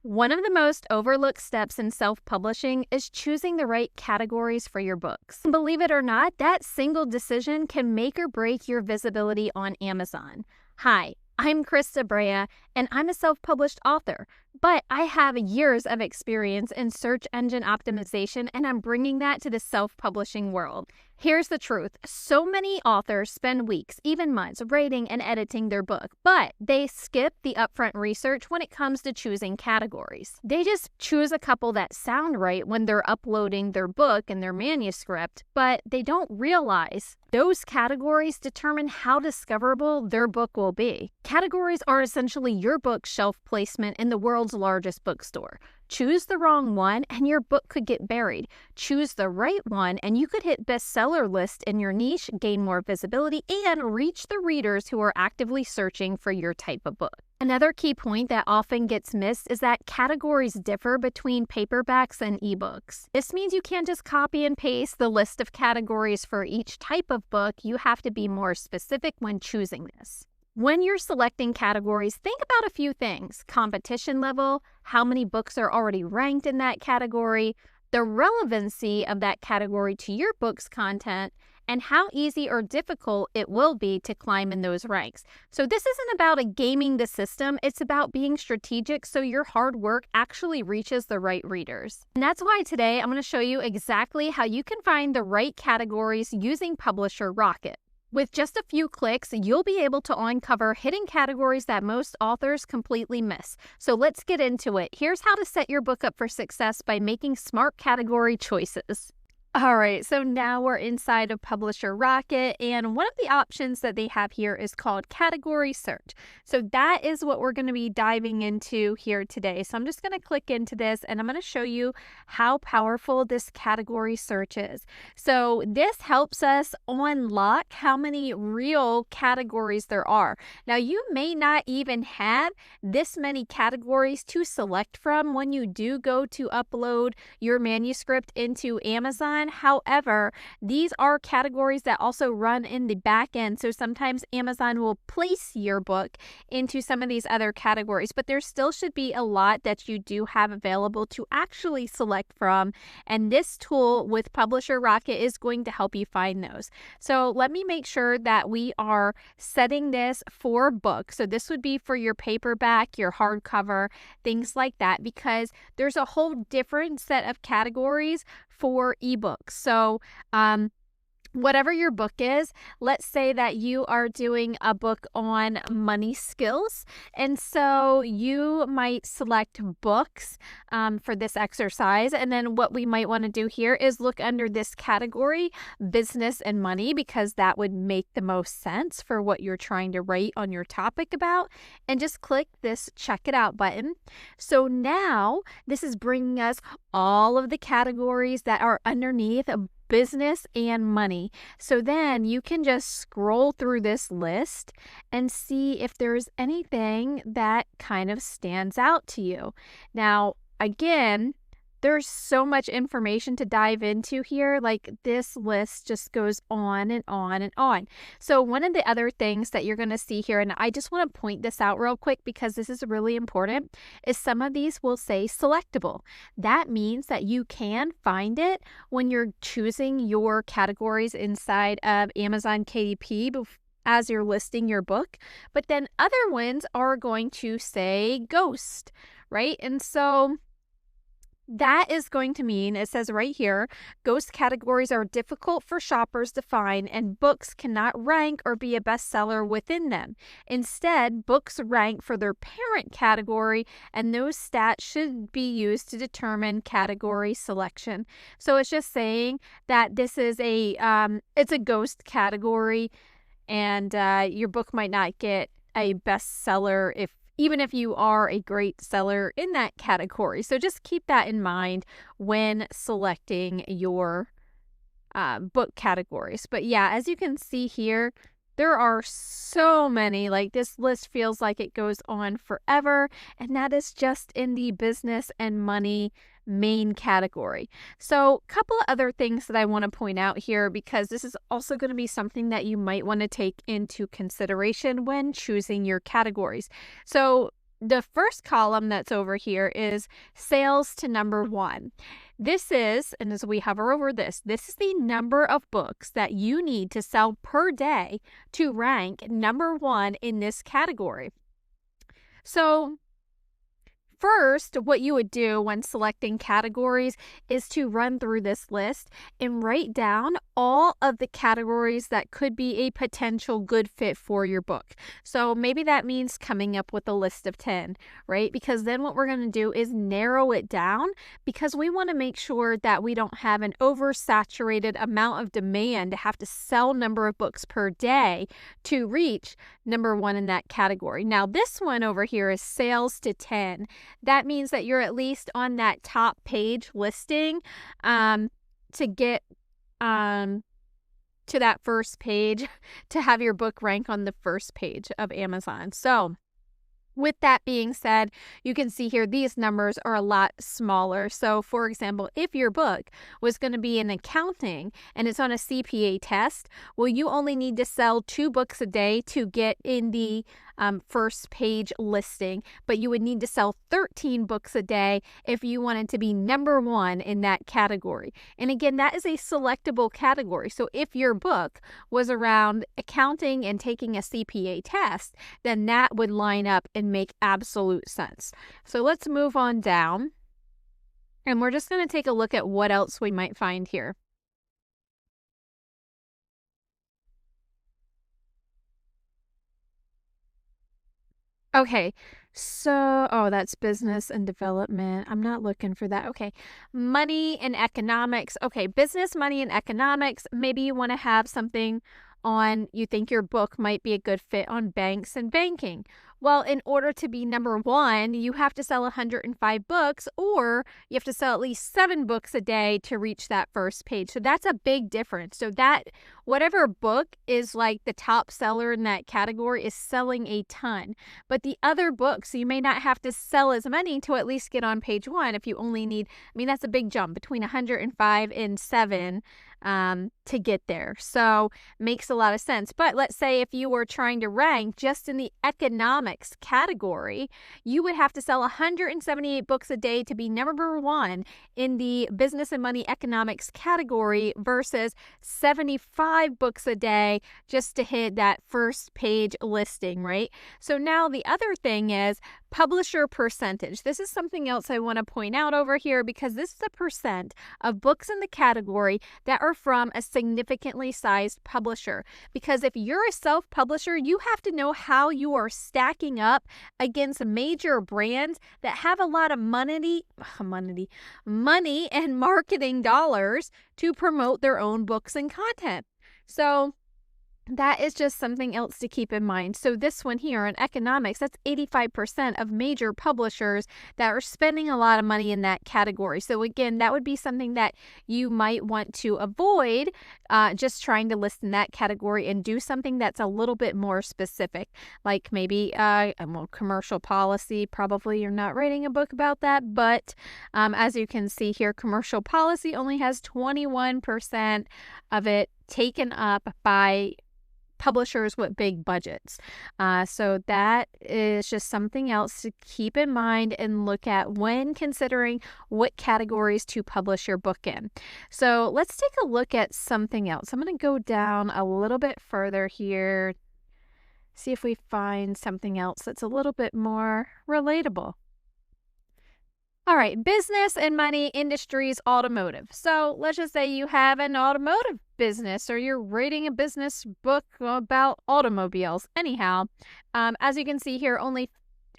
One of the most overlooked steps in self-publishing is choosing the right categories for your books. Believe it or not, that single decision can make or break your visibility on Amazon. Hi, I'm Krista Brea, and I'm a self-published author, but I have years of experience in search engine optimization, and I'm bringing that to the self-publishing world. Here's the truth. So many authors spend weeks, even months, writing and editing their book, but they skip the upfront research when it comes to choosing categories. They just choose a couple that sound right when they're uploading their book and their manuscript, but they don't realize those categories determine how discoverable their book will be. Categories are essentially your book's shelf placement in the world's largest bookstore. Choose the wrong one and your book could get buried. Choose the right one and you could hit bestseller list in your niche, gain more visibility, and reach the readers who are actively searching for your type of book. Another key point that often gets missed is that categories differ between paperbacks and ebooks. This means you can't just copy and paste the list of categories for each type of book. You have to be more specific when choosing this. When you're selecting categories, think about a few things: competition level, how many books are already ranked in that category, the relevancy of that category to your book's content, and how easy or difficult it will be to climb in those ranks. So this isn't about gaming the system, it's about being strategic so your hard work actually reaches the right readers. And that's why today I'm going to show you exactly how you can find the right categories using Publisher Rocket. With just a few clicks, you'll be able to uncover hidden categories that most authors completely miss. So let's get into it. Here's how to set your book up for success by making smart category choices. All right, so now we're inside of Publisher Rocket, and one of the options that they have here is called Category Search. So that is what we're going to be diving into here today. So I'm just going to click into this, and I'm going to show you how powerful this category search is. So this helps us unlock how many real categories there are. Now, you may not even have this many categories to select from when you do go to upload your manuscript into Amazon. However, these are categories that also run in the back end. So sometimes Amazon will place your book into some of these other categories, but there still should be a lot that you do have available to actually select from. And this tool with Publisher Rocket is going to help you find those. So let me make sure that we are setting this for book. So this would be for your paperback, your hardcover, things like that, because there's a whole different set of categories for ebooks. So whatever your book is, let's say that you are doing a book on money skills. And so you might select books for this exercise. And then what we might want to do here is look under this category, business and money, because that would make the most sense for what you're trying to write on your topic about. And just click this check it out button. So now this is bringing us all of the categories that are underneath business and money. So then you can just scroll through this list and see if there's anything that kind of stands out to you. Now, again, there's so much information to dive into here. Like, this list just goes on and on and on. So one of the other things that you're going to see here, and I just want to point this out real quick because this is really important, is some of these will say selectable. That means that you can find it when you're choosing your categories inside of Amazon KDP as you're listing your book. But then other ones are going to say ghost, right? And so that is going to mean, it says right here, ghost categories are difficult for shoppers to find and books cannot rank or be a bestseller within them. Instead, books rank for their parent category, and those stats should be used to determine category selection. So it's just saying that this is it's a ghost category, and your book might not get a bestseller even if you are a great seller in that category. So just keep that in mind when selecting your book categories. But yeah, as you can see here, there are so many. Like, this list feels like it goes on forever, and that is just in the business and money main category. So a couple of other things that I want to point out here, because this is also going to be something that you might want to take into consideration when choosing your categories. So The first column that's over here is sales to number one. This is, and as we hover over this is the number of books that you need to sell per day to rank number one in this category. So first, what you would do when selecting categories is to run through this list and write down all of the categories that could be a potential good fit for your book. So maybe that means coming up with a list of 10, right? Because then what we're going to do is narrow it down, because we want to make sure that we don't have an oversaturated amount of demand to have to sell number of books per day to reach number one in that category. Now, this one over here is sales to 10. That means that you're at least on that top page listing to get to that first page to have your book rank on the first page of Amazon. So with that being said, you can see here these numbers are a lot smaller. So for example, if your book was going to be in accounting and it's on a CPA test, well, you only need to sell 2 books a day to get in the first page listing, but you would need to sell 13 books a day if you wanted to be number one in that category. And again, that is a selectable category. So if your book was around accounting and taking a CPA test, then that would line up and make absolute sense. So let's move on down, and we're just going to take a look at what else we might find here. Okay, so, oh, that's business and development. I'm not looking for that. Okay, money and economics. Okay, business, money, and economics. Maybe you want to have something on, you think your book might be a good fit on banks and banking. Well, in order to be number one, you have to sell 105 books, or you have to sell at least 7 books a day to reach that first page. So that's a big difference. So that whatever book is like the top seller in that category is selling a ton. But the other books, you may not have to sell as many to at least get on page one if you only need, I mean, that's a big jump between 105 and 7 to get there. So makes a lot of sense. But let's say if you were trying to rank just in the economics category, you would have to sell 178 books a day to be number one in the business and money economics category versus 75 books a day just to hit that first page listing, right? So now the other thing is publisher percentage. This is something else I want to point out over here, because this is a percent of books in the category that are from a significantly sized publisher. Because if you're a self-publisher, you have to know how you are stacking up against major brands that have a lot of money and marketing dollars to promote their own books and content. So that is just something else to keep in mind. So this one here in economics, that's 85% of major publishers that are spending a lot of money in that category. So again, that would be something that you might want to avoid, just trying to list in that category, and do something that's a little bit more specific, like maybe commercial policy. Probably you're not writing a book about that, but as you can see here, commercial policy only has 21% of it taken up by publishers with big budgets. So that is just something else to keep in mind and look at when considering what categories to publish your book in. So let's take a look at something else. I'm going to go down a little bit further here, see if we find something else that's a little bit more relatable. All right, business and money, industries, automotive. So let's just say you have an automotive business, or you're reading a business book about automobiles. Anyhow, as you can see here, only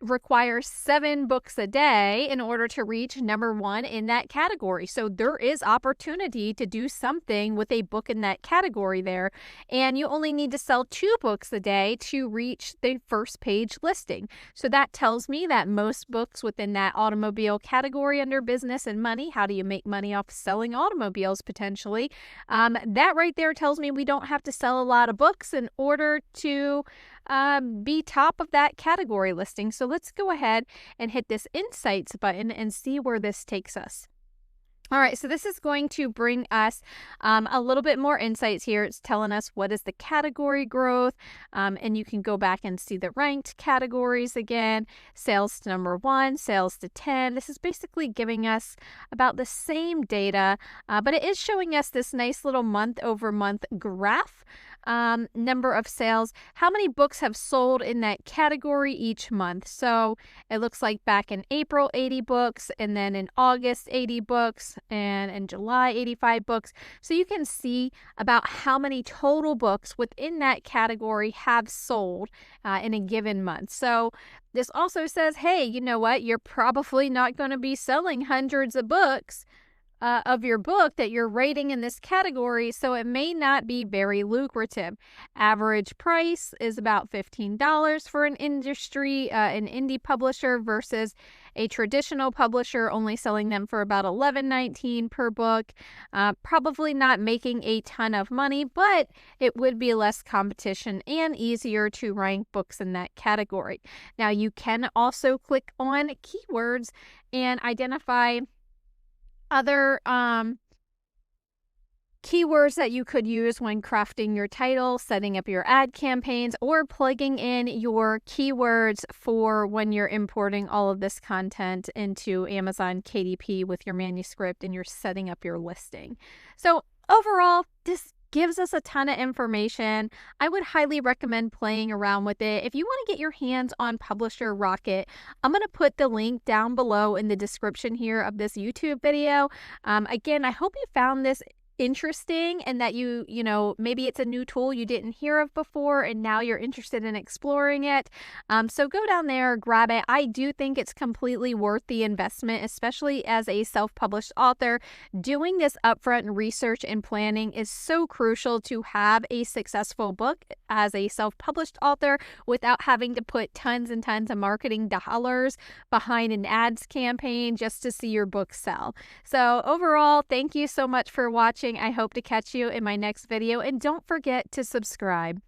requires 7 books a day in order to reach number one in that category. So there is opportunity to do something with a book in that category there. And you only need to sell 2 books a day to reach the first page listing. So that tells me that most books within that automobile category under business and money, how do you make money off selling automobiles potentially? That right there tells me we don't have to sell a lot of books in order to be top of that category listing. So let's go ahead and hit this Insights button and see where this takes us. All right, so this is going to bring us a little bit more insights here. It's telling us what is the category growth, and you can go back and see the ranked categories again. Sales to number 1, sales to 10. This is basically giving us about the same data, but it is showing us this nice little month-over-month graph. Number of sales, how many books have sold in that category each month. So it looks like back in April, 80 books, and then in August, 80 books, and in July, 85 books. So you can see about how many total books within that category have sold in a given month. So this also says, hey, you know what? You're probably not going to be selling hundreds of books of your book that you're rating in this category, so it may not be very lucrative. Average price is about $15 for an indie publisher versus a traditional publisher only selling them for about $11.19 per book. Probably not making a ton of money, but it would be less competition and easier to rank books in that category. Now you can also click on keywords and identify other keywords that you could use when crafting your title, setting up your ad campaigns, or plugging in your keywords for when you're importing all of this content into Amazon KDP with your manuscript and you're setting up your listing. So overall, this gives us a ton of information. I would highly recommend playing around with it. If you want to get your hands on Publisher Rocket, I'm going to put the link down below in the description here of this YouTube video. Again, I hope you found this interesting and that you know, maybe it's a new tool you didn't hear of before and now you're interested in exploring it. So go down there, grab it. I do think it's completely worth the investment, especially as a self-published author. Doing this upfront research and planning is so crucial to have a successful book as a self-published author without having to put tons and tons of marketing dollars behind an ads campaign just to see your book sell. So overall, thank you so much for watching. I hope to catch you in my next video, and don't forget to subscribe.